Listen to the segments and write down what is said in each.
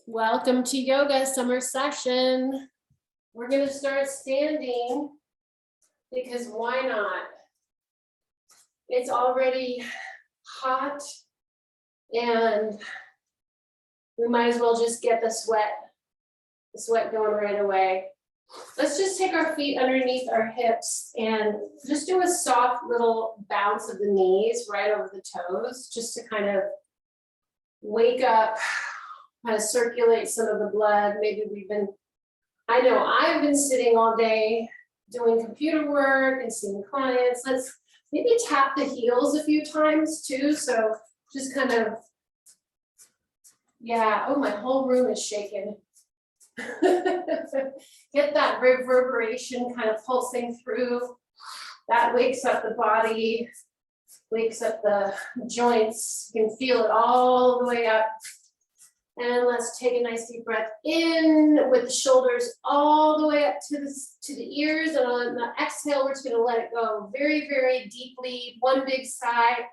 Welcome to yoga summer session. We're going to start standing because why not? It's already hot and we might as well just get the sweat going right away. Let's just take our feet underneath our hips and just do a soft little bounce of the knees right over the toes, just to kind of wake up, kind of circulate some of the blood. Maybe I know I've been sitting all day doing computer work and seeing clients. Let's maybe tap the heels a few times too. So just kind of, yeah, oh, my whole room is shaking. Get that reverberation kind of pulsing through. That wakes up the body, wakes up the joints. You can feel it all the way up. And let's take a nice deep breath in with the shoulders all the way up to the ears. And on the exhale, we're just going to let it go very, very deeply. One big sigh.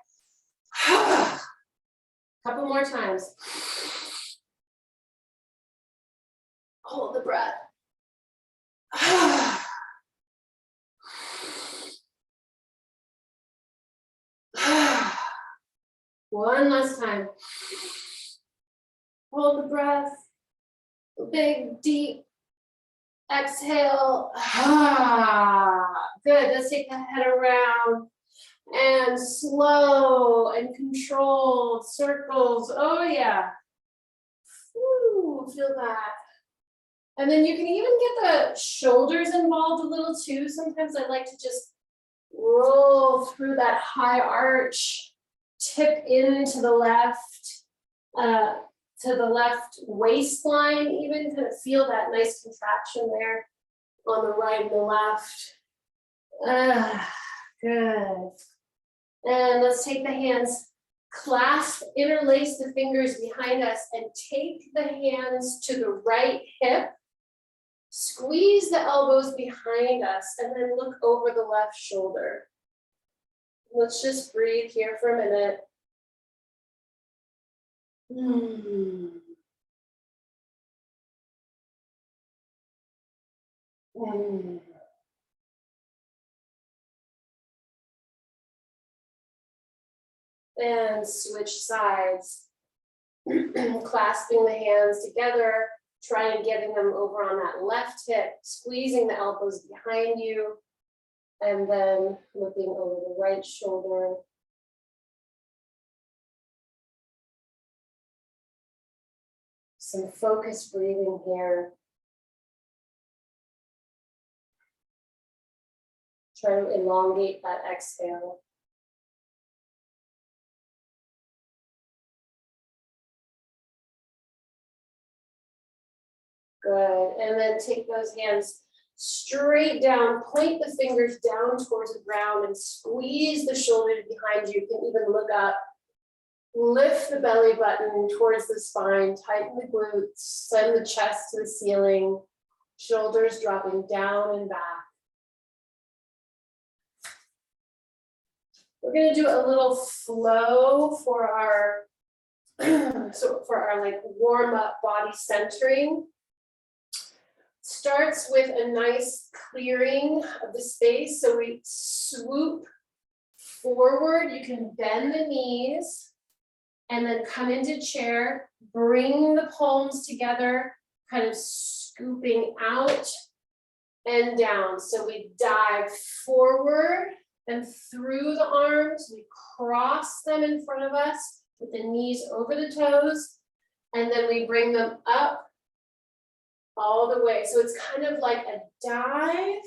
Couple more times. Hold the breath. One last time. Hold the breath. Big, deep exhale. Good. Let's take the head around and slow and controlled circles. Oh, yeah. Ooh, feel that. And then you can even get the shoulders involved a little too. Sometimes I like to just roll through that high arch, tip into the left waistline, even kind of feel that nice contraction there on the right and the left. Good. And let's take the hands, clasp, interlace the fingers behind us and take the hands to the right hip. Squeeze the elbows behind us and then look over the left shoulder. Let's just breathe here for a minute. And switch sides. Clasping the hands together, trying and getting them over on that left hip, squeezing the elbows behind you, and then looking over the right shoulder. Some focused breathing here. Try to elongate that exhale. Good, and then take those hands straight down, point the fingers down towards the ground and squeeze the shoulders behind you. You can even look up. Lift the belly button towards the spine, tighten the glutes, send the chest to the ceiling, shoulders dropping down and back. We're gonna do a little flow for our, like warm up body centering. Starts with a nice clearing of the space. So we swoop forward. You can bend the knees and then come into chair. Bring the palms together, kind of scooping out and down. So we dive forward and through the arms. We cross them in front of us with the knees over the toes. And then we bring them up all the way. So it's kind of like a dive,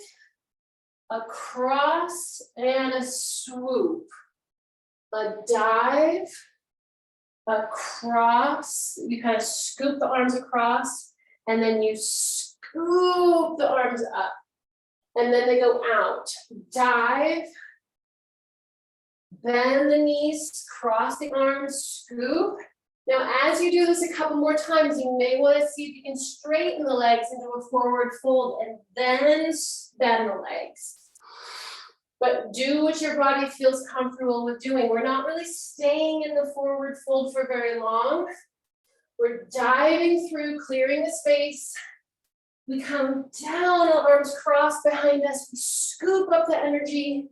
a cross, and a swoop. A dive, a cross. You kind of scoop the arms across, and then you scoop the arms up. And then they go out. Dive, bend the knees, cross the arms, scoop. Now, as you do this a couple more times, you may want to see if you can straighten the legs into a forward fold and then bend the legs. But do what your body feels comfortable with doing. We're not really staying in the forward fold for very long. We're diving through, clearing the space. We come down, arms crossed behind us. We scoop up the energy.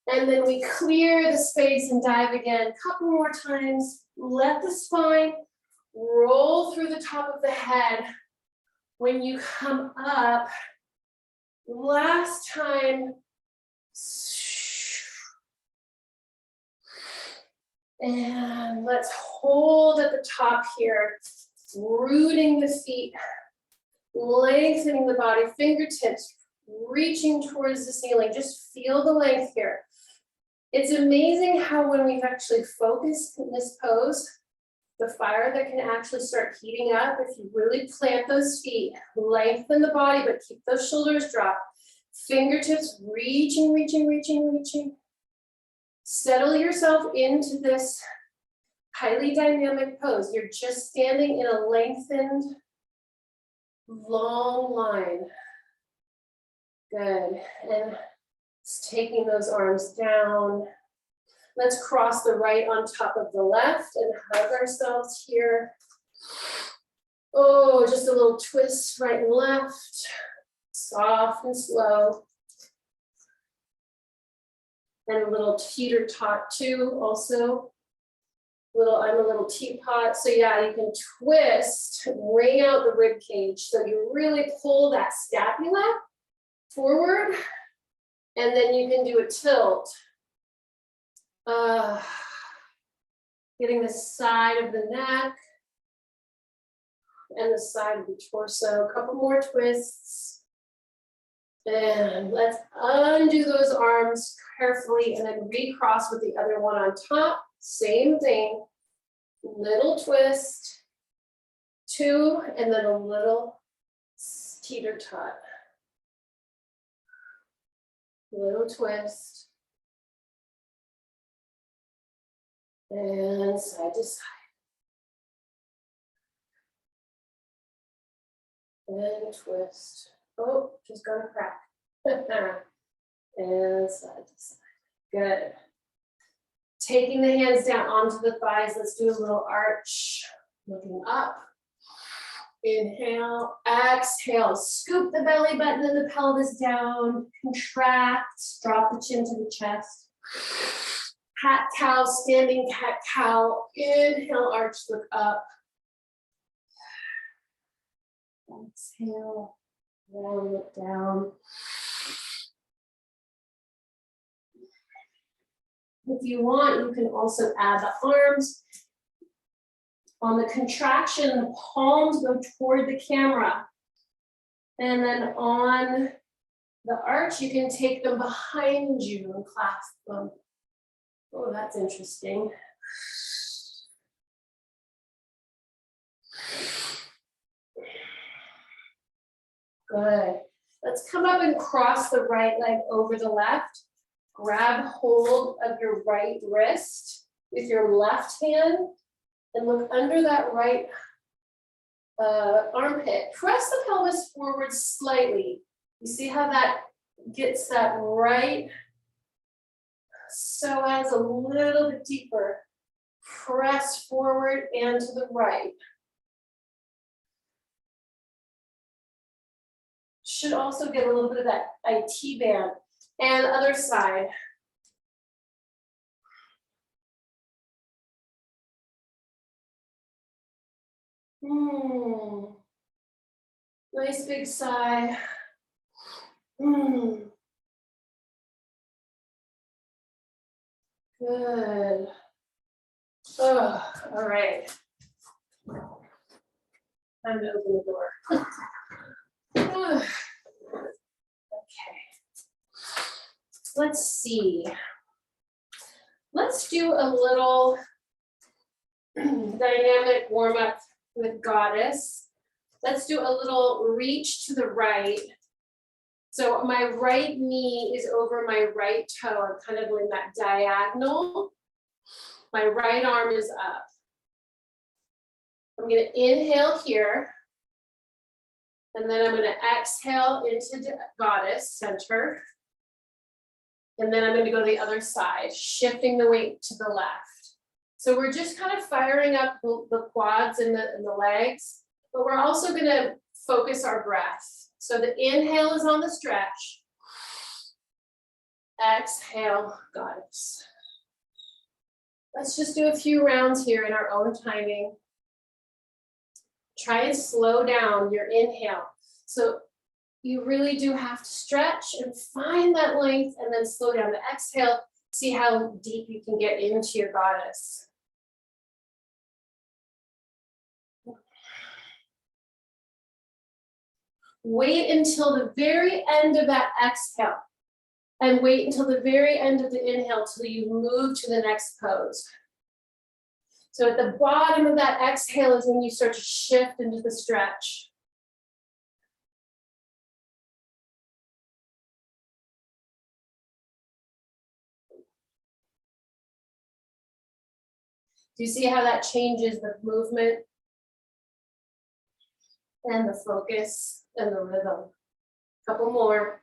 And then we clear the space and dive again. A couple more times. Let the spine roll through the top of the head. When you come up, last time. And let's hold at the top here, rooting the feet, lengthening the body, fingertips reaching towards the ceiling. Just feel the length here. It's amazing how when we've actually focused in this pose, the fire that can actually start heating up if you really plant those feet, lengthen the body, but keep those shoulders dropped. Fingertips reaching, reaching, reaching, reaching. Settle yourself into this highly dynamic pose. You're just standing in a lengthened, long line. Good. And just taking those arms down. Let's cross the right on top of the left and hug ourselves here. Oh, just a little twist right and left. Soft and slow. And a little teeter tot too, also. I'm a little teapot. So yeah, you can twist, bring out the rib cage. So you really pull that scapula forward, and then you can do a tilt. Getting the side of the neck and the side of the torso. A couple more twists. And let's undo those arms carefully and then recross with the other one on top. Same thing. Little twist. Two, and then a little teeter tot. Little twist. And side to side. And twist. Oh, just gonna crack. And side to side. Good. Taking the hands down onto the thighs. Let's do a little arch. Looking up. Inhale, exhale. Scoop the belly button and the pelvis down. Contract. Drop the chin to the chest. Cat cow, standing cat cow. Inhale, arch, look up. Exhale, round, look down. If you want, you can also add the arms. On the contraction, the palms go toward the camera. And then on the arch, you can take them behind you and clasp them. Oh, that's interesting. Good. Let's come up and cross the right leg over the left. Grab hold of your right wrist with your left hand and look under that right armpit. Press the pelvis forward slightly. You see how that gets that right psoas a little bit deeper. Press forward and to the right. Should also get a little bit of that IT band. And other side. Nice big sigh. Good. Oh, all right. Time to open the door. Okay. Let's see. Let's do a little dynamic warm up with Goddess. Let's do a little reach to the right. So my right knee is over my right toe. I'm kind of in that diagonal. My right arm is up. I'm going to inhale here. And then I'm going to exhale into Goddess center. And then I'm going to go to the other side, shifting the weight to the left. So we're just kind of firing up the quads and the legs, but we're also gonna focus our breath. So the inhale is on the stretch. Exhale, goddess. Let's just do a few rounds here in our own timing. Try and slow down your inhale. So you really do have to stretch and find that length and then slow down the exhale. See how deep you can get into your goddess. Wait until the very end of that exhale. And wait until the very end of the inhale till you move to the next pose. So at the bottom of that exhale is when you start to shift into the stretch. Do you see how that changes the movement and the focus and the rhythm? Couple more.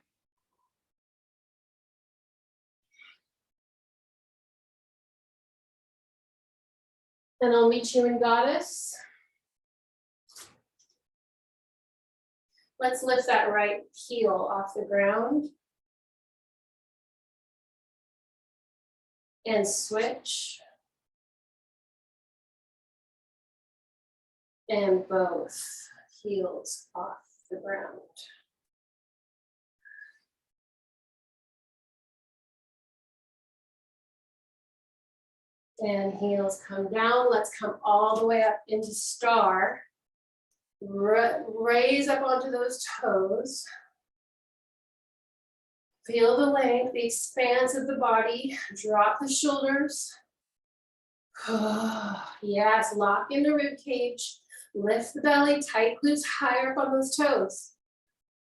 And I'll meet you in goddess. Let's lift that right heel off the ground. And switch. And both heels off the ground. And heels come down. Let's come all the way up into star. Raise up onto those toes. Feel the length, the expanse of the body. Drop the shoulders. Yes, lock in the rib cage. Lift the belly, tight glutes higher up on those toes.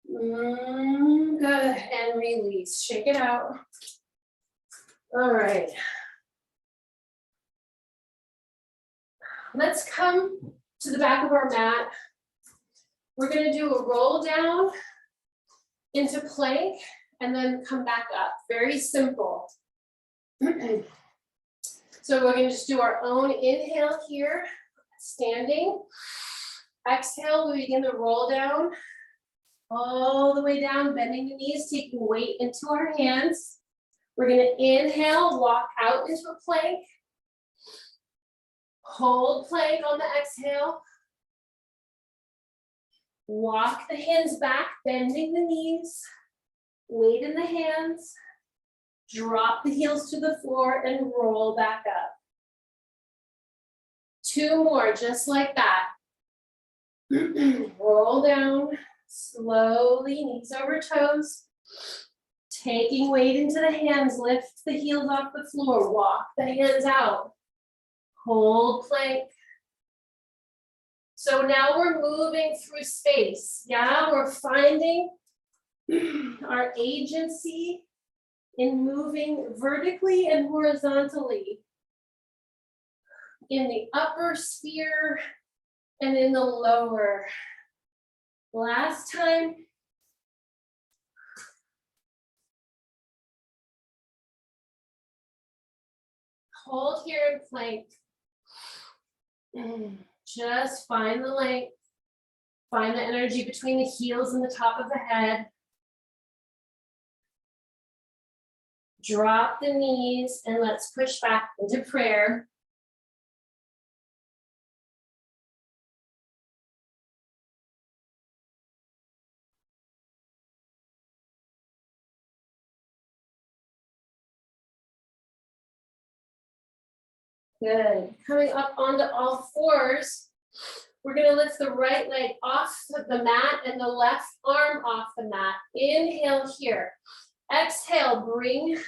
Good, and release. Shake it out. All right. Let's come to the back of our mat. We're gonna do a roll down into plank and then come back up. Very simple. So we're gonna just do our own inhale here, standing. Exhale, we begin to roll down, all the way down, bending the knees, taking weight into our hands. We're gonna inhale, walk out into a plank. Hold plank on the exhale. Walk the hands back, bending the knees. Weight in the hands. Drop the heels to the floor and roll back up. 2 more, just like that. Roll down, slowly, knees over toes. Taking weight into the hands, lift the heels off the floor, walk the hands out. Hold plank. So now we're moving through space. Yeah, we're finding our agency in moving vertically and horizontally in the upper sphere and in the lower. Last time. Hold here in plank. Just find the length. Find the energy between the heels and the top of the head. Drop the knees and let's push back into prayer. Good. Coming up onto all fours, we're going to lift the right leg off the mat and the left arm off the mat. Inhale here. Exhale, bring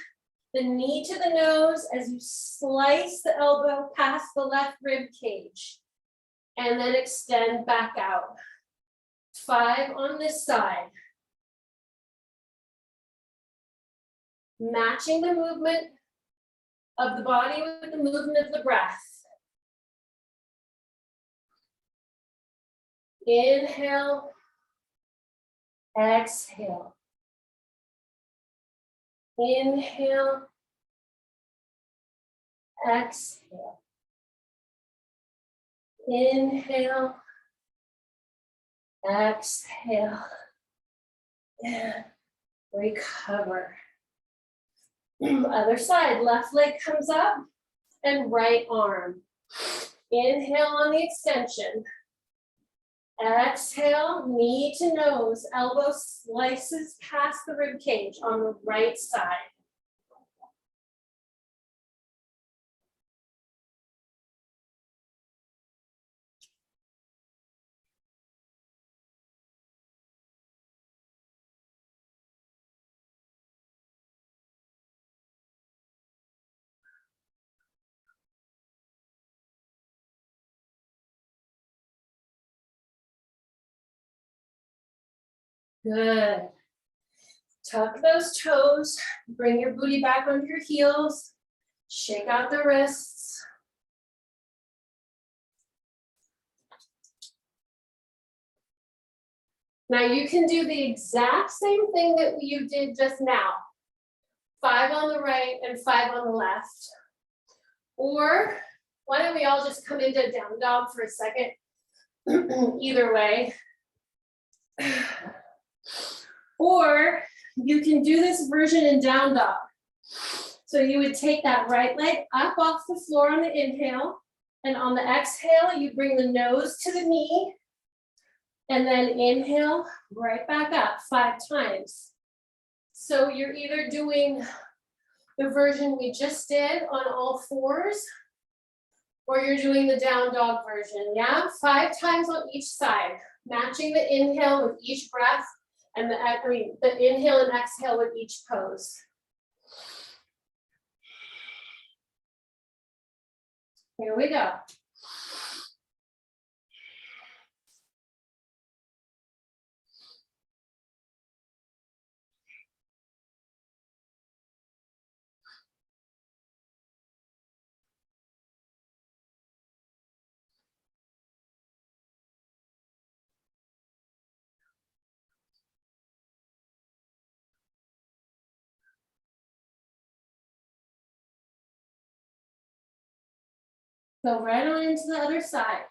the knee to the nose as you slice the elbow past the left rib cage. And then extend back out. 5 on this side. Matching the movement of the body with the movement of the breath. Inhale, exhale. Inhale, exhale. Inhale, exhale, and recover. Other side, left leg comes up and right arm. Inhale on the extension. Exhale, knee to nose, elbow slices past the rib cage on the right side. Good. Tuck those toes, bring your booty back onto your heels, shake out the wrists. Now you can do the exact same thing that you did just now. 5 on the right and 5 on the left. Or why don't we all just come into down dog for a second? Either way. Or you can do this version in down dog. So you would take that right leg up off the floor on the inhale, and on the exhale, you bring the nose to the knee, and then inhale right back up 5 times. So you're either doing the version we just did on all 4s, or you're doing the down dog version, yeah? 5 times on each side, matching the inhale with each breath, and the inhale and exhale with each pose. Here we go. Go right on into the other side.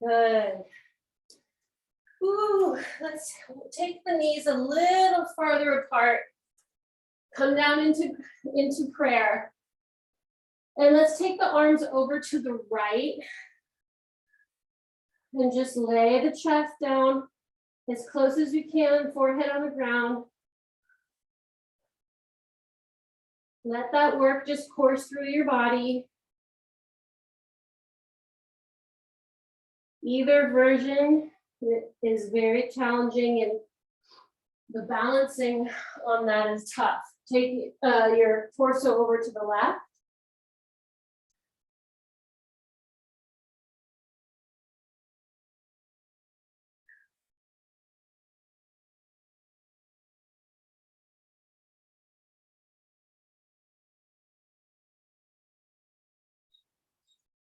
Good. Ooh, let's take the knees a little farther apart. Come down into prayer. And let's take the arms over to the right. And just lay the chest down as close as you can, forehead on the ground. Let that work just course through your body. Either version is very challenging, and the balancing on that is tough. Take your torso over to the left.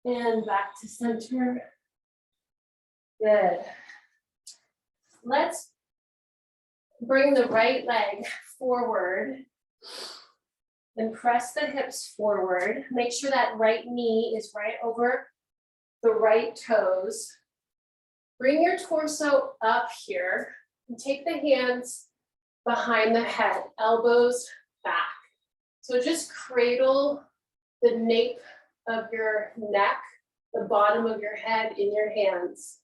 And back to center. Good. Let's bring the right leg forward and press the hips forward. Make sure that right knee is right over the right toes. Bring your torso up here and take the hands behind the head, elbows back. So just cradle the nape of your neck, the bottom of your head in your hands.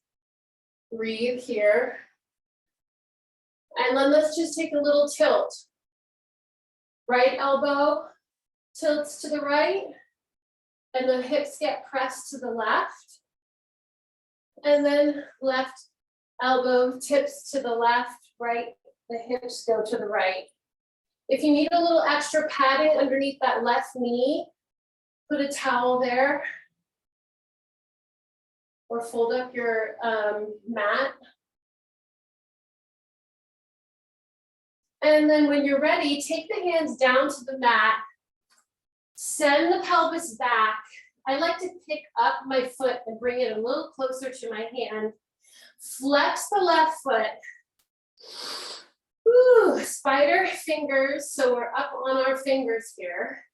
Breathe here. And then let's just take a little tilt. Right elbow tilts to the right, and the hips get pressed to the left. And then left elbow tips to the left, right, the hips go to the right. If you need a little extra padding underneath that left knee, put a towel there, or fold up your mat. And then when you're ready, take the hands down to the mat, send the pelvis back. I like to pick up my foot and bring it a little closer to my hand. Flex the left foot. Ooh, spider fingers, so we're up on our fingers here.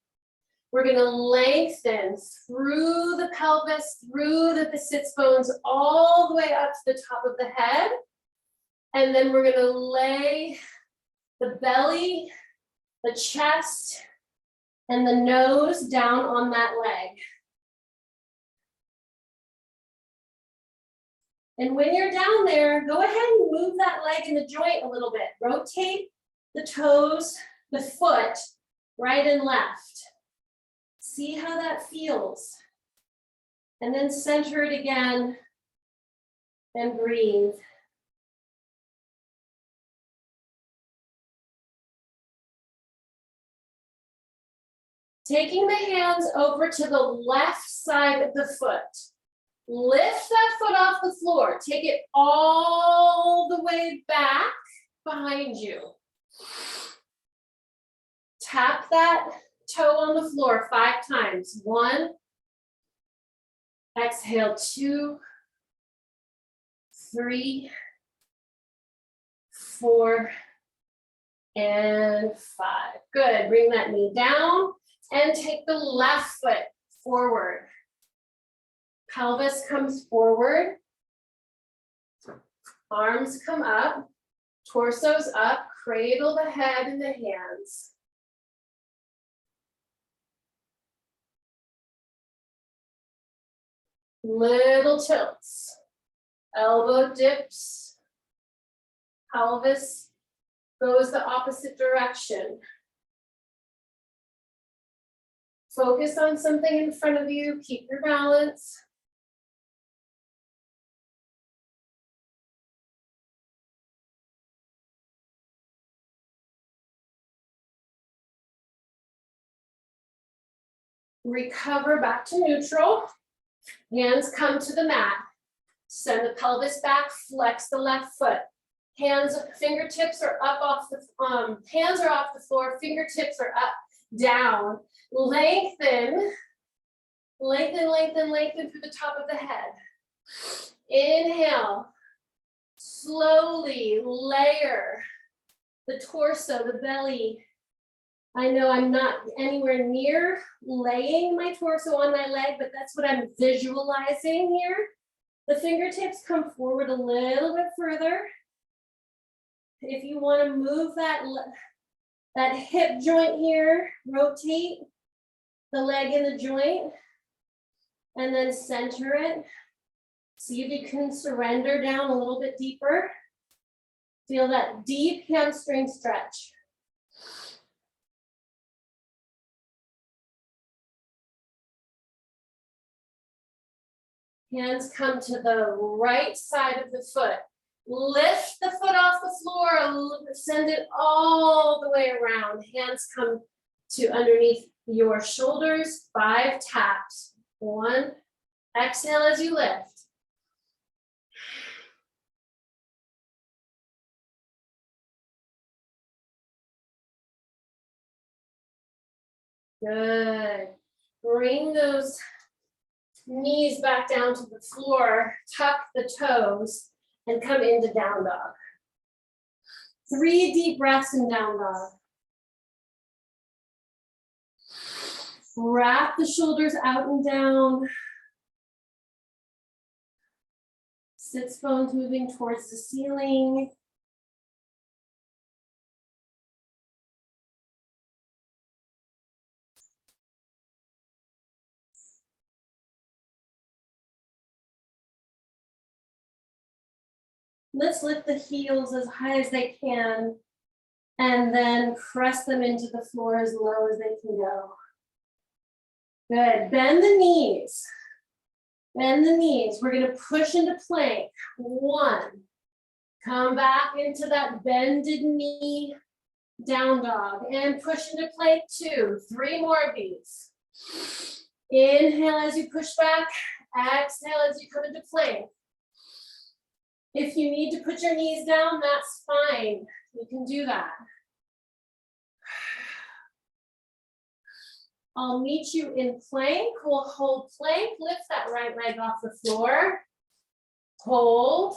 We're gonna lengthen through the pelvis, through the sits bones, all the way up to the top of the head. And then we're gonna lay the belly, the chest, and the nose down on that leg. And when you're down there, go ahead and move that leg in the joint a little bit. Rotate the toes, the foot, right and left. See how that feels. And then center it again and breathe. Taking the hands over to the left side of the foot. Lift that foot off the floor. Take it all the way back behind you. Tap that toe on the floor 5 times. 1. Exhale, 2, 3, 4, and 5. Good. Bring that knee down and take the left foot forward. Pelvis comes forward. Arms come up. Torso's up. Cradle the head in the hands. Little tilts. Elbow dips. Pelvis goes the opposite direction. Focus on something in front of you. Keep your balance. Recover back to neutral. Hands come to the mat. Send the pelvis back, flex the left foot. Hands, fingertips are up off the, hands are off the floor, fingertips are up, down. Lengthen, lengthen, lengthen, lengthen through the top of the head. Inhale, slowly layer the torso, the belly. I know I'm not anywhere near laying my torso on my leg, but that's what I'm visualizing here. The fingertips come forward a little bit further. If you want to move that hip joint here, rotate the leg in the joint and then center it. See if you can surrender down a little bit deeper. Feel that deep hamstring stretch. Hands come to the right side of the foot. Lift the foot off the floor, send it all the way around. Hands come to underneath your shoulders, 5 taps. 1, exhale as you lift. Good. Bring those knees back down to the floor, tuck the toes, and come into down dog. 3 deep breaths in down dog. Wrap the shoulders out and down. Sits bones moving towards the ceiling. Let's lift the heels as high as they can and then press them into the floor as low as they can go. Good. Bend the knees. Bend the knees. We're going to push into plank. 1. Come back into that bended knee down dog and push into plank 2. 3 more of these. Inhale as you push back. Exhale as you come into plank. If you need to put your knees down, that's fine. You can do that. I'll meet you in plank. We'll hold plank, lift that right leg off the floor. Hold.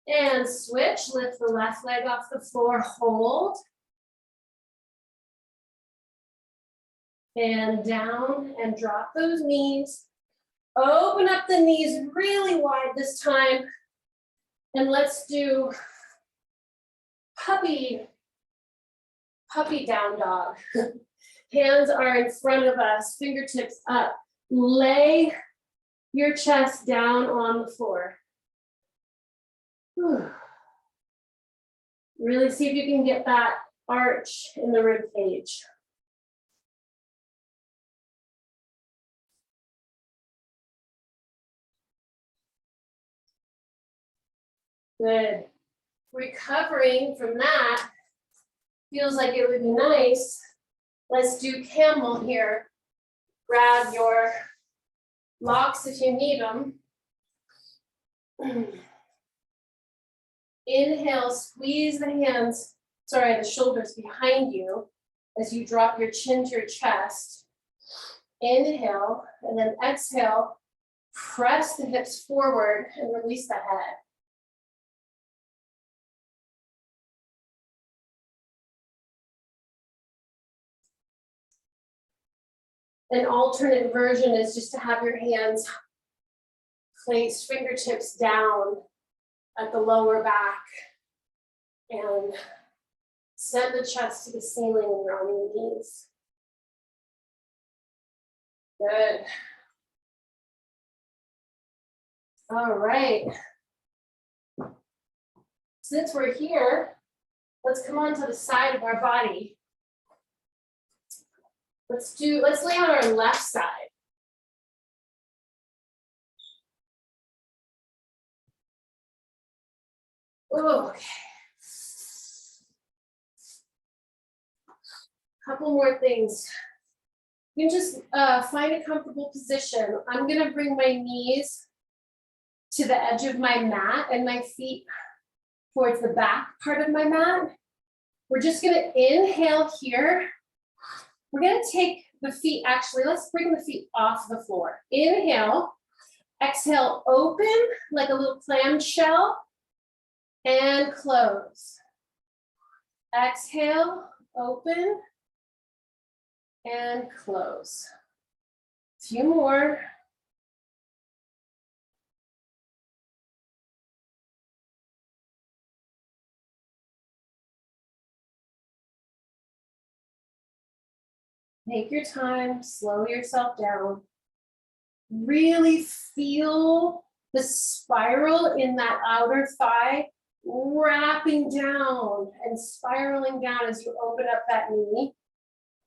And switch, lift the left leg off the floor, hold. And down and drop those knees. Open up the knees really wide this time. And let's do puppy down dog. Hands are in front of us, fingertips up. Lay your chest down on the floor. Whew. Really see if you can get that arch in the rib cage. Good. Recovering from that, feels like it would be nice. Let's do camel here. Grab your blocks if you need them. Inhale, squeeze the hands, the shoulders behind you as you drop your chin to your chest. Inhale, and then exhale, press the hips forward and release the head. An alternate version is just to have your hands placed fingertips down at the lower back and send the chest to the ceiling when you're on your knees. Good. All right. Since we're here, let's come on to the side of our body. Let's lay on our left side. Okay. Couple more things. You can just find a comfortable position. I'm gonna bring my knees to the edge of my mat and my feet towards the back part of my mat. We're just gonna inhale here. We're gonna take the feet, actually, let's bring the feet off the floor. Inhale, exhale, open like a little clamshell and close. Exhale, open and close. A few more. Take your time, slow yourself down. Really feel the spiral in that outer thigh wrapping down and spiraling down as you open up that knee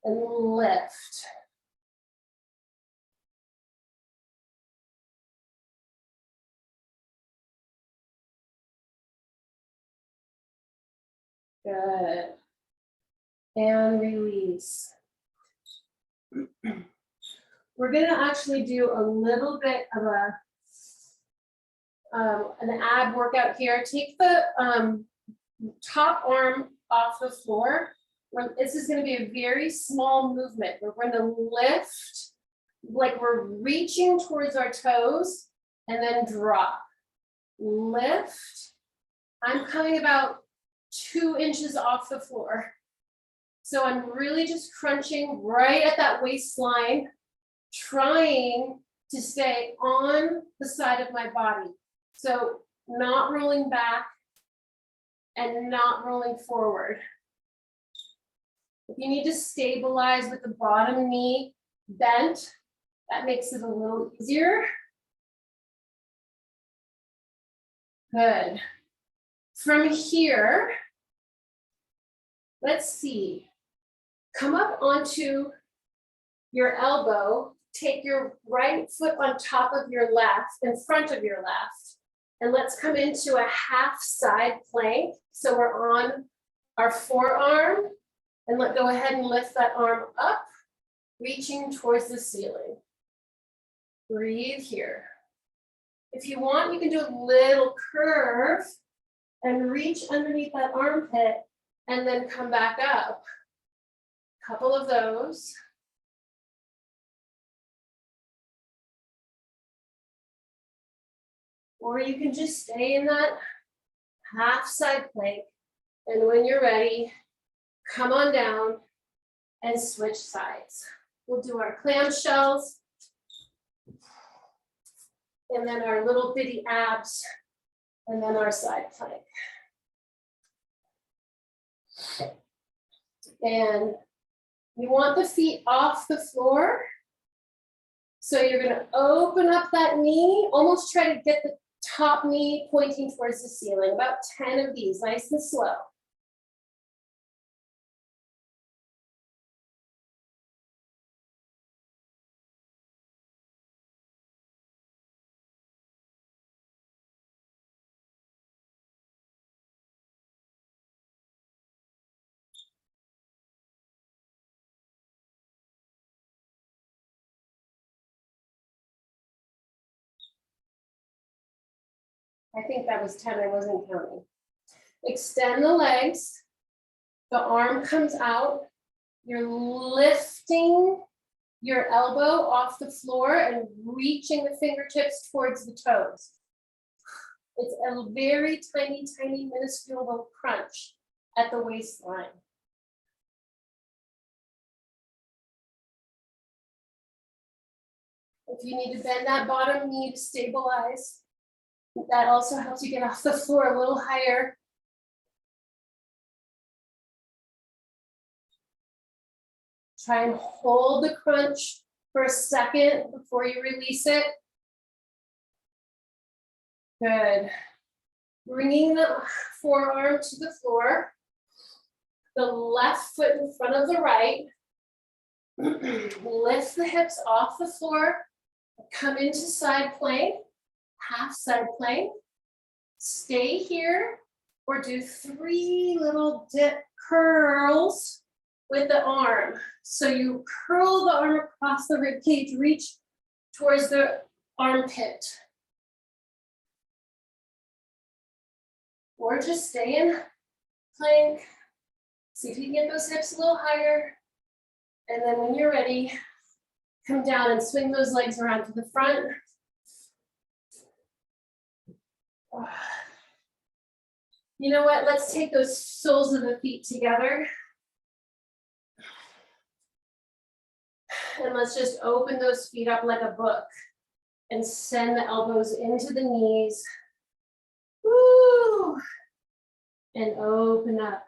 and lift. Good. And release. We're gonna actually do a little bit of an ab workout here. Take the top arm off the floor. This is gonna be a very small movement. We're gonna lift, like we're reaching towards our toes, and then drop. Lift. I'm coming about 2 inches off the floor. So I'm really just crunching right at that waistline, trying to stay on the side of my body. So not rolling back and not rolling forward. If you need to stabilize with the bottom knee bent, that makes it a little easier. Good. From here, let's see. Come up onto your elbow, take your right foot on top of your left, in front of your left, and let's come into a half side plank. So we're on our forearm, and go ahead and lift that arm up, reaching towards the ceiling. Breathe here. If you want, you can do a little curve and reach underneath that armpit and then come back up. Couple of those. Or you can just stay in that half side plank. And when you're ready, come on down and switch sides. We'll do our clamshells and then our little bitty abs and then our side plank. And you want the feet off the floor. So you're going to open up that knee, almost try to get the top knee pointing towards the ceiling, about 10 of these, nice and slow. I think that was 10, I wasn't counting. Extend the legs, the arm comes out, you're lifting your elbow off the floor and reaching the fingertips towards the toes. It's a very tiny, tiny, minuscule crunch at the waistline. If you need to bend that bottom knee to stabilize, that also helps you get off the floor a little higher. Try and hold the crunch for a second before you release it. Good. Bringing the forearm to the floor, the left foot in front of the right. Lift the hips off the floor, come into side plank, half side plank. Stay here or do 3 little dip curls with the arm. So you curl the arm across the rib cage, reach towards the armpit. Or just stay in plank. See if you can get those hips a little higher. And then when you're ready, come down and swing those legs around to the front. You know what? Let's take those soles of the feet together. And let's just open those feet up like a book and send the elbows into the knees. Woo! And open up.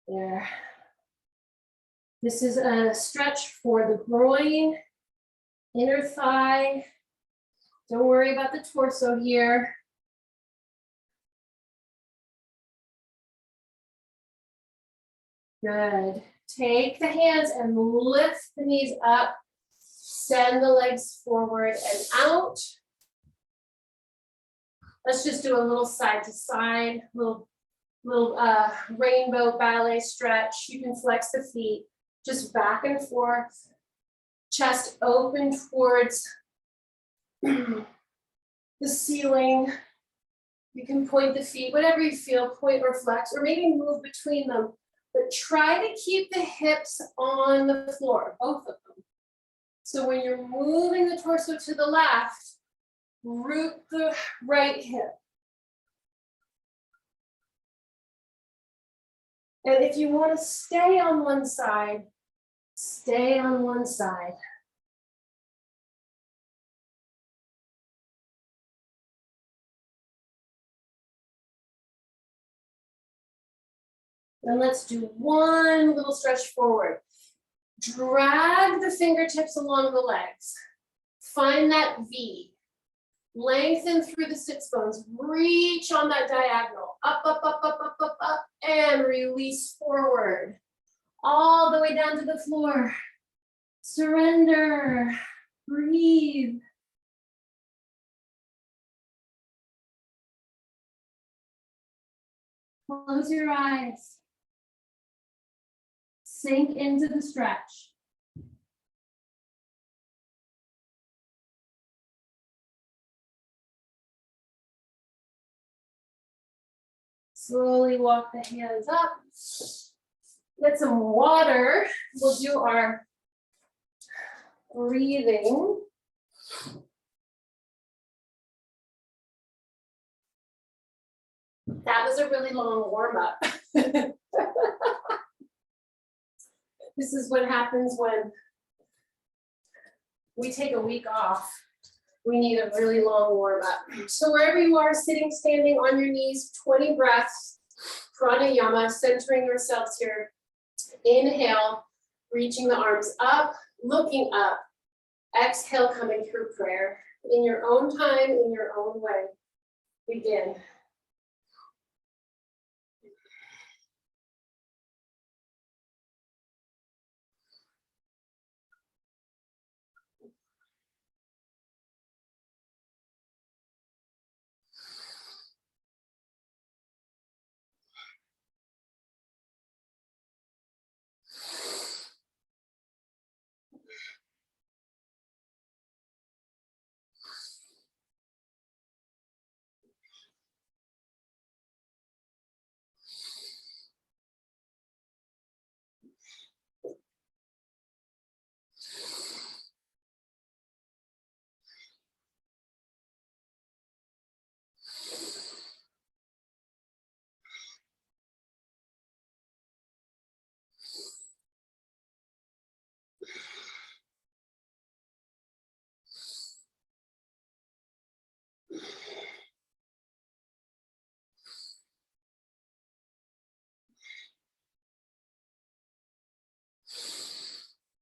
There. This is a stretch for the groin, inner thigh. Don't worry about the torso here. Good. Take the hands and lift the knees up. Send the legs forward and out. Let's just do a little side to side, little rainbow ballet stretch. You can flex the feet, just back and forth. Chest open towards the ceiling. You can point the feet, whatever you feel, point or flex, or maybe move between them. But try to keep the hips on the floor, both of them. So when you're moving the torso to the left, root the right hip. And if you want to stay on one side, stay on one side. And let's do one little stretch forward. Drag the fingertips along the legs. Find that V. Lengthen through the sits bones. Reach on that diagonal. Up, up, up, up, up, up, up, and release forward. All the way down to the floor. Surrender. Breathe. Close your eyes. Sink into the stretch. Slowly walk the hands up. Get some water. We'll do our breathing. That was a really long warm up. This is what happens when we take a week off. We need a really long warm up. So wherever you are, sitting, standing, on your knees, 20 breaths, pranayama, centering yourselves here. Inhale, reaching the arms up, looking up. Exhale, coming through prayer. In your own time, in your own way. Begin.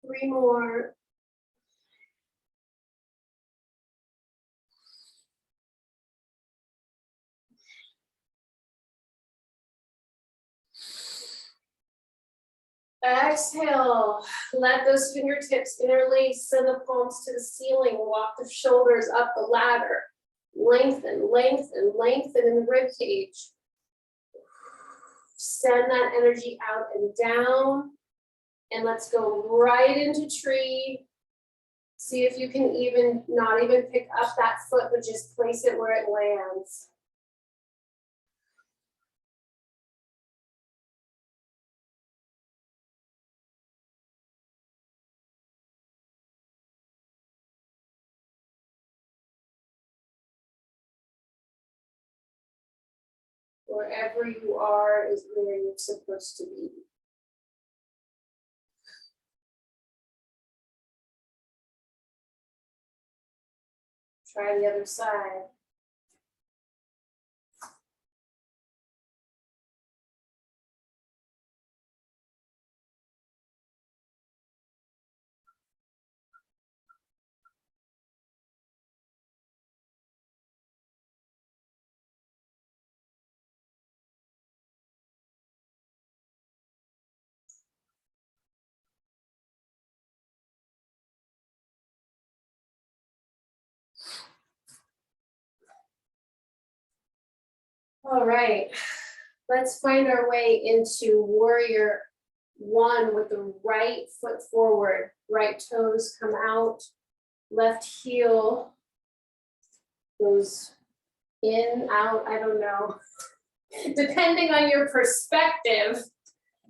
Three more. Exhale, let those fingertips interlace, send the palms to the ceiling, walk the shoulders up the ladder. Lengthen, lengthen, lengthen in the rib cage. Send that energy out and down. And let's go right into tree. See if you can even, not even pick up that foot, but just place it where it lands. Wherever you are is where you're supposed to be. Try the other side. All right, let's find our way into warrior one with the right foot forward, right toes come out, left heel goes in, out, I don't know. Depending on your perspective,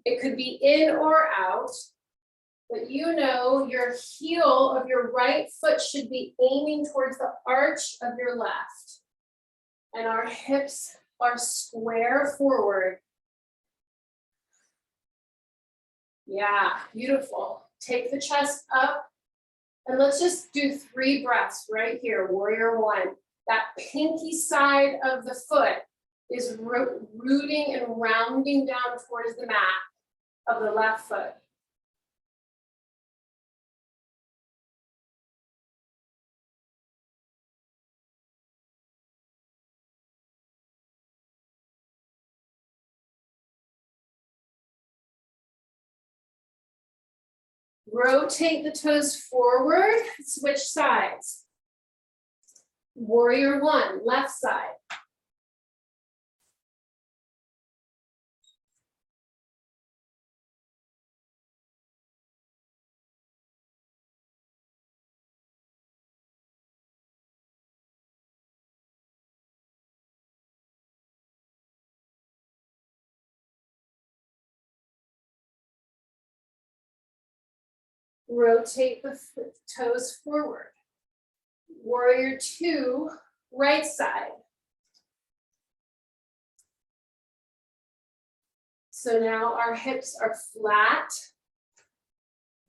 it could be in or out, but you know your heel of your right foot should be aiming towards the arch of your left. And our hips are square forward. Yeah, beautiful. Take the chest up and let's just do 3 breaths right here, warrior one. That pinky side of the foot is rooting and rounding down towards the mat of the left foot. Rotate the toes forward, switch sides. Warrior one, left side. Rotate the toes forward. Warrior two, right side. So now our hips are flat.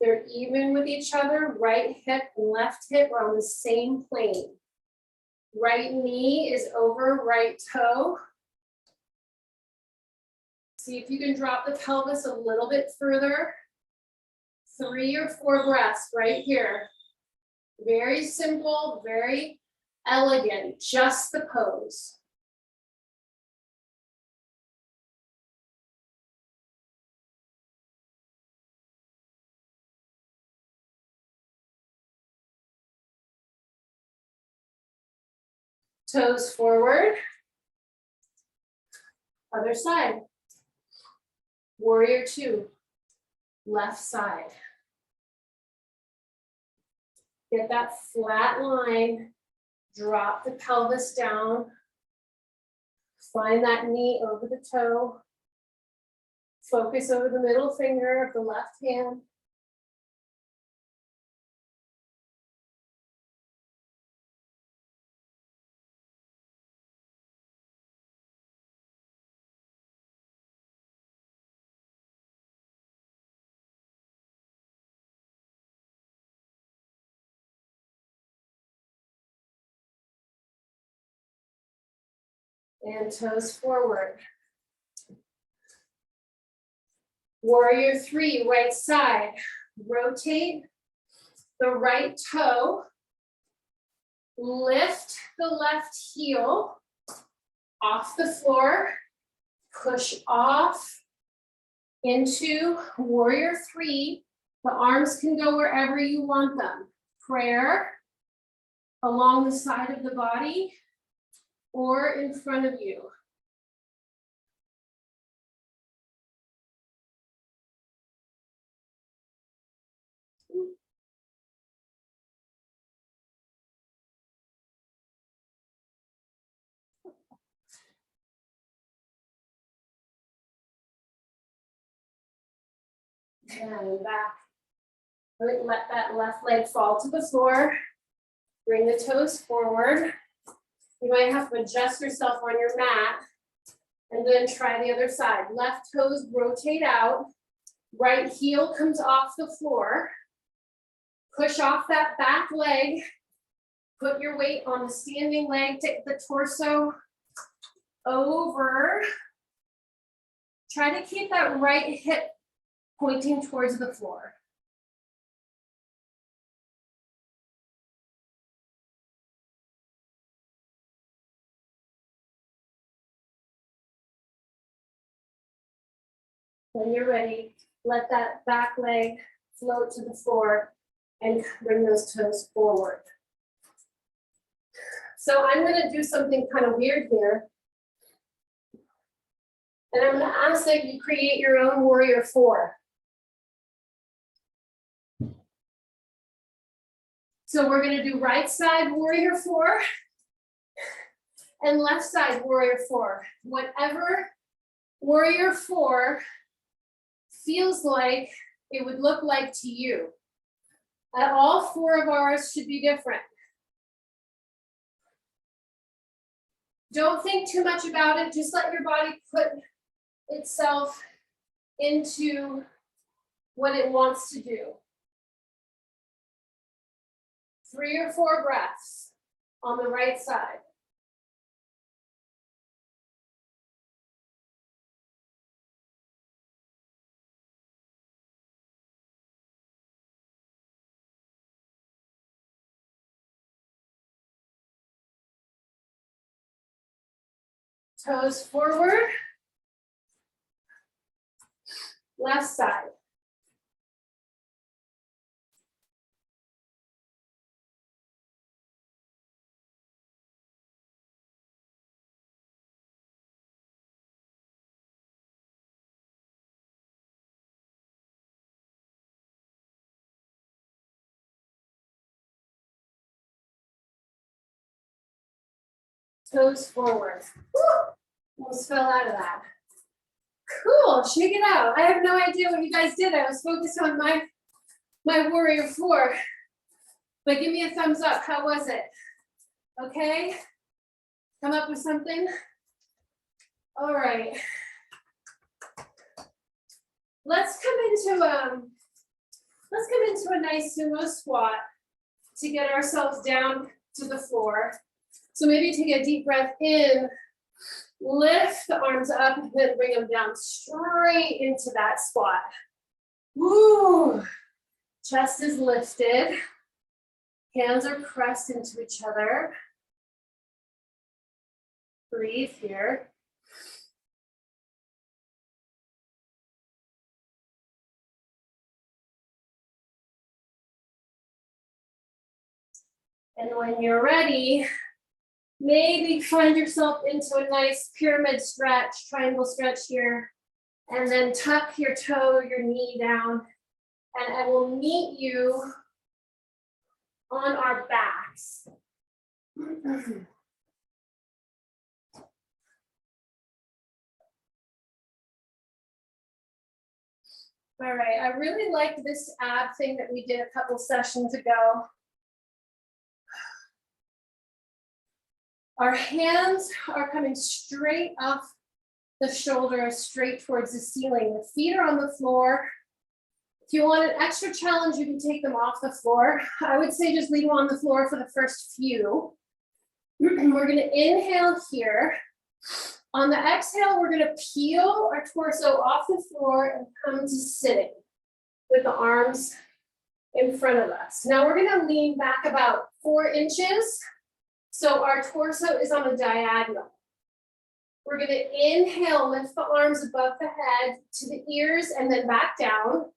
They're even with each other. Right hip and left hip are on the same plane. Right knee is over right toe. See if you can drop the pelvis a little bit further. 3 or 4 breaths right here. Very simple, very elegant, just the pose. Toes forward. Other side. Warrior two, left side. Get that flat line, drop the pelvis down. Find that knee over the toe. Focus over the middle finger of the left hand. And toes forward. Warrior three, right side. Rotate the right toe. Lift the left heel off the floor. Push off into warrior three. The arms can go wherever you want them. Prayer along the side of the body or in front of you. And back. Let that left leg fall to the floor. Bring the toes forward. You might have to adjust yourself on your mat. And then try the other side. Left toes rotate out. Right heel comes off the floor. Push off that back leg. Put your weight on the standing leg. Take the torso over. Try to keep that right hip pointing towards the floor. When you're ready, let that back leg float to the floor and bring those toes forward. So I'm going to do something kind of weird here. And I'm going to ask that you create your own warrior four. So we're going to do right side warrior four and left side warrior four. Whatever warrior four feels like it would look like to you. All 4 of ours should be different. Don't think too much about it. Just let your body put itself into what it wants to do. 3 or 4 breaths on the right side. Toes forward. Left side. Toes forward. Woo! Almost fell out of that. Cool, shake it out. I have no idea what you guys did. I was focused on my my warrior four. But give me a thumbs up. How was it? Okay. Come up with something. All right. Let's come into a nice sumo squat to get ourselves down to the floor. So maybe take a deep breath in, lift the arms up, and then bring them down straight into that squat. Woo! Chest is lifted. Hands are pressed into each other. Breathe here. And when you're ready, maybe find yourself into a nice pyramid stretch, triangle stretch here, and then tuck your toe, your knee down, and I will meet you on our backs. All right, I really liked this ab thing that we did a couple sessions ago. Our hands are coming straight off the shoulders, straight towards the ceiling. The feet are on the floor. If you want an extra challenge, you can take them off the floor. I would say just leave them on the floor for the first few. We're gonna inhale here. On the exhale, we're gonna peel our torso off the floor and come to sitting with the arms in front of us. Now we're gonna lean back about 4 inches. So our torso is on a diagonal. We're gonna inhale, lift the arms above the head to the ears and then back down.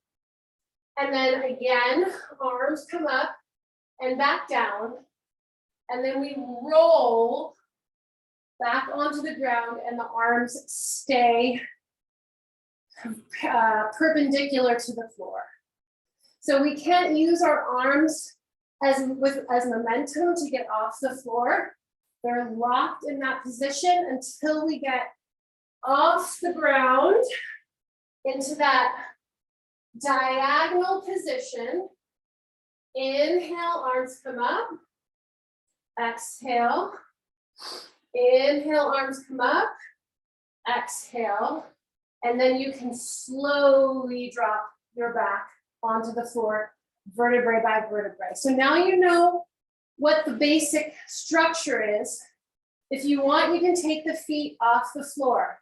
And then again, arms come up and back down. And then we roll back onto the ground and the arms stay perpendicular to the floor. So we can't use our arms as momentum to get off the floor. They're locked in that position until we get off the ground into that diagonal position. Inhale, arms come up. Exhale. Inhale, arms come up. Exhale. And then you can slowly drop your back onto the floor, vertebrae by vertebrae. So now you know what the basic structure is. If you want, you can take the feet off the floor.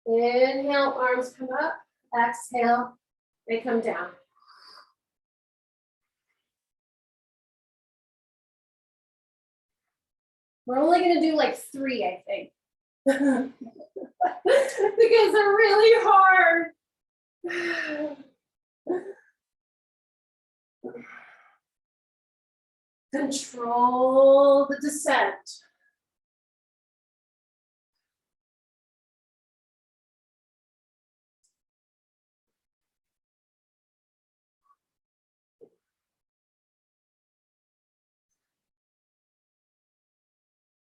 Inhale, arms come up. Exhale, they come down. We're only going to do like 3, I think. Because they're really hard. Control the descent.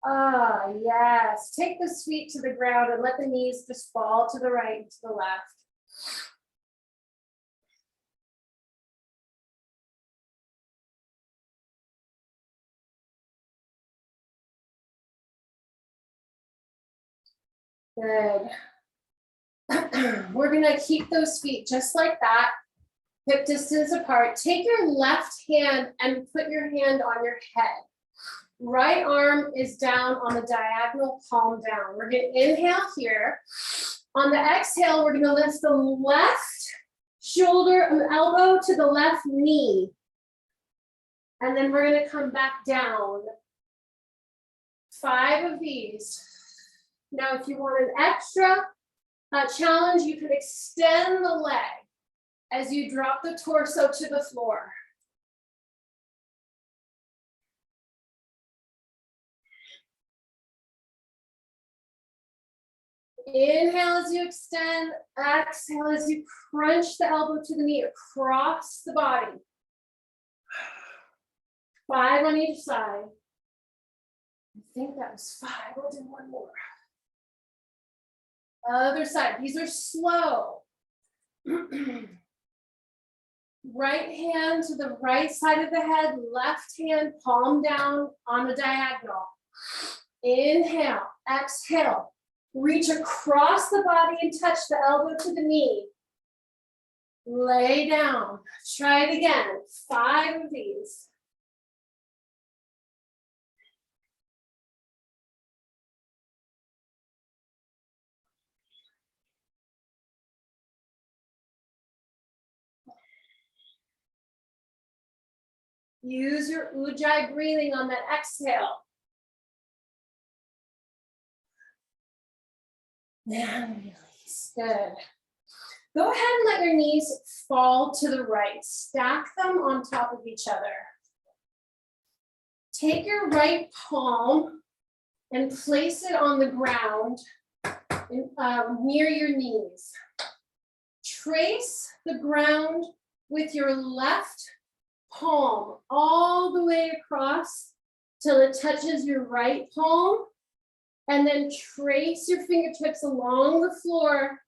Ah, yes. Take the feet to the ground and let the knees just fall to the right and to the left. Good. We're gonna keep those feet just like that, hip distance apart. Take your left hand and put your hand on your head. Right arm is down on the diagonal, palm down. We're gonna inhale here. On the exhale, we're gonna lift the left shoulder and elbow to the left knee. And then we're gonna come back down. 5 of these. Now, if you want an extra challenge, you could extend the leg as you drop the torso to the floor. Inhale as you extend, exhale as you crunch the elbow to the knee across the body. 5 on each side. I think that was 5. We'll do one more. Other side. These are slow. Right hand to the right side of the head, left hand palm down on the diagonal. Inhale, exhale, reach across the body and touch the elbow to the knee. Lay down, try it again, 5 of these. Use your Ujjayi breathing on that exhale. And release, good. Go ahead and let your knees fall to the right. Stack them on top of each other. Take your right palm and place it on the ground near your knees. Trace the ground with your left palm all the way across till it touches your right palm, and then trace your fingertips along the floor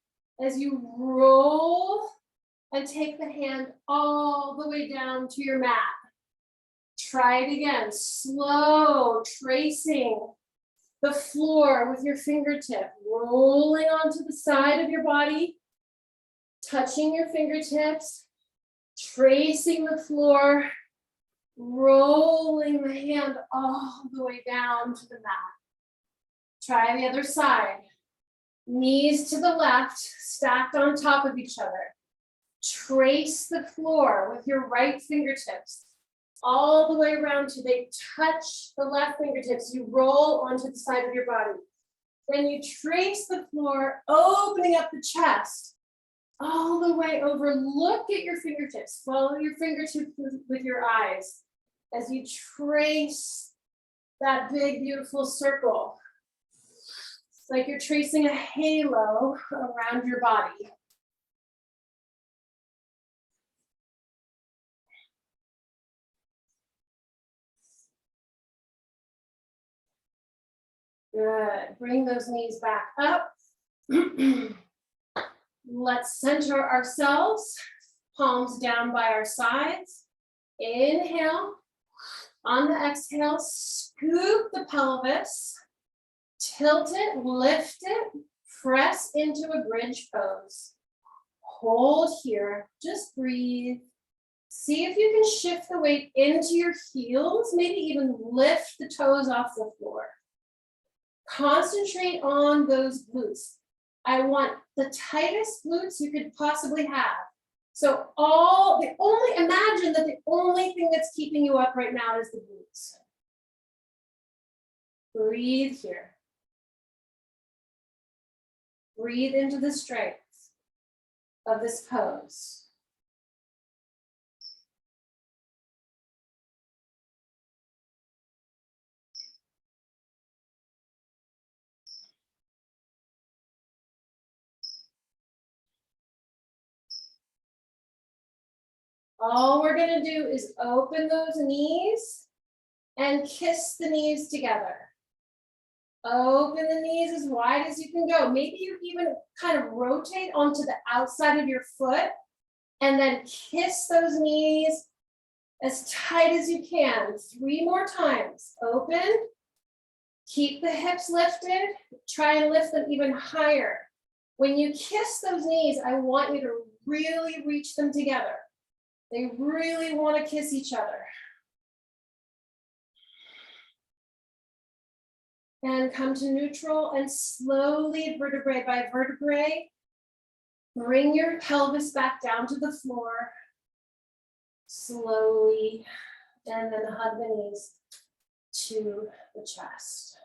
as you roll and take the hand all the way down to your mat. Try it again, slow, tracing the floor with your fingertip, rolling onto the side of your body, touching your fingertips, tracing the floor, rolling the hand all the way down to the mat. Try the other side. Knees to the left, stacked on top of each other. Trace the floor with your right fingertips all the way around till they touch the left fingertips. You roll onto the side of your body. Then you trace the floor, opening up the chest all the way over. Look at your fingertips. Follow your fingertips with your eyes as you trace that big, beautiful circle. It's like you're tracing a halo around your body. Good. Bring those knees back up. Let's center ourselves. Palms down by our sides. Inhale. On the exhale, scoop the pelvis. Tilt it, lift it, press into a bridge pose. Hold here, just breathe. See if you can shift the weight into your heels, maybe even lift the toes off the floor. Concentrate on those glutes. I want the tightest glutes you could possibly have. So imagine that the only thing that's keeping you up right now is the glutes. Breathe here. Breathe into the strength of this pose. All we're going to do is open those knees and kiss the knees together. Open the knees as wide as you can go. Maybe you even kind of rotate onto the outside of your foot and then kiss those knees as tight as you can. 3 more times. Open. Keep the hips lifted. Try and lift them even higher. When you kiss those knees, I want you to really reach them together. They really want to kiss each other. And come to neutral and slowly, vertebrae by vertebrae, bring your pelvis back down to the floor. Slowly, and then hug the knees to the chest.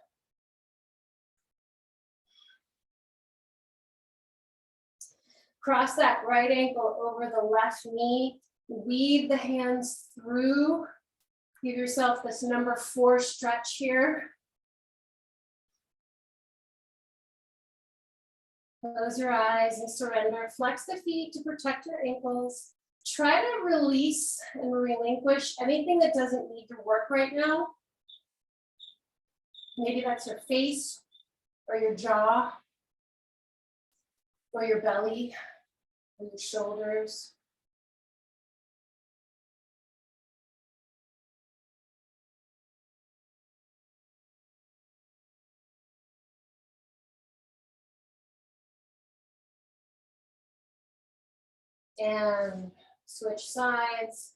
Cross that right ankle over the left knee. Weave the hands through. Give yourself this number 4 stretch here. Close your eyes and surrender. Flex the feet to protect your ankles. Try to release and relinquish anything that doesn't need to work right now. Maybe that's your face or your jaw or your belly. and your shoulders. And switch sides.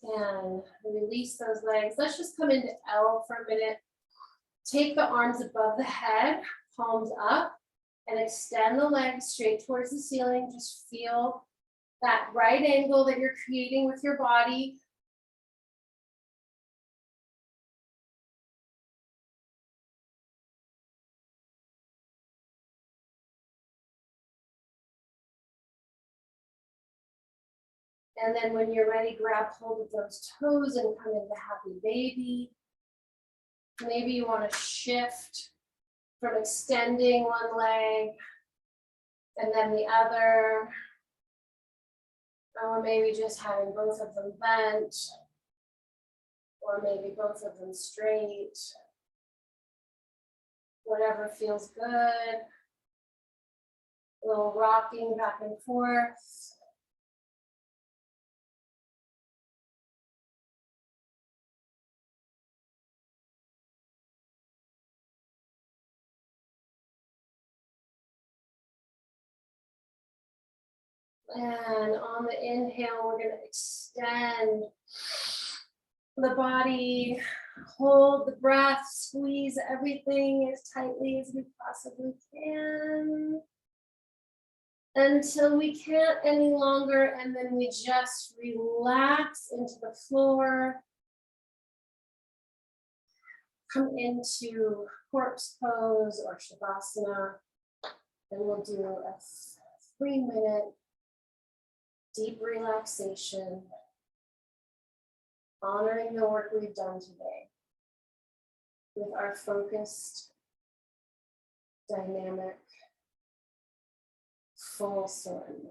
And release those legs. Let's just come into L for a minute. Take the arms above the head, palms up, and extend the legs straight towards the ceiling. Just feel that right angle that you're creating with your body. And then when you're ready, grab hold of those toes and come into happy baby. Maybe you want to shift from extending one leg and then the other. Or maybe just having both of them bent. Or maybe both of them straight. Whatever feels good. A little rocking back and forth. And on the inhale, we're going to extend the body, hold the breath, squeeze everything as tightly as we possibly can until we can't any longer, and then we just relax into the floor, come into corpse pose or shavasana, and we'll do a 3-minute deep relaxation, honoring the work we've done today with our focused, dynamic, full surrender.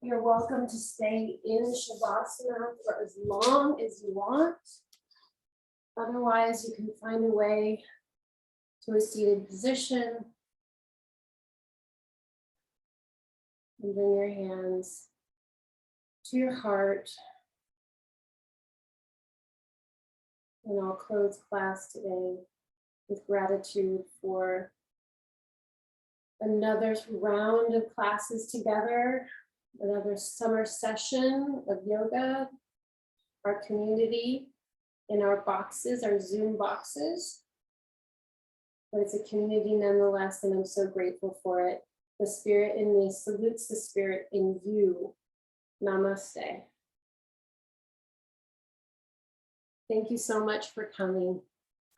You're welcome to stay in Shavasana for as long as you want. Otherwise, you can find a way to a seated position. And bring your hands to your heart. And I'll close class today with gratitude for another round of classes together, another summer session of yoga, our community in our boxes, our Zoom boxes. But it's a community nonetheless, and I'm so grateful for it. The spirit in me salutes the spirit in you. Namaste. Thank you so much for coming.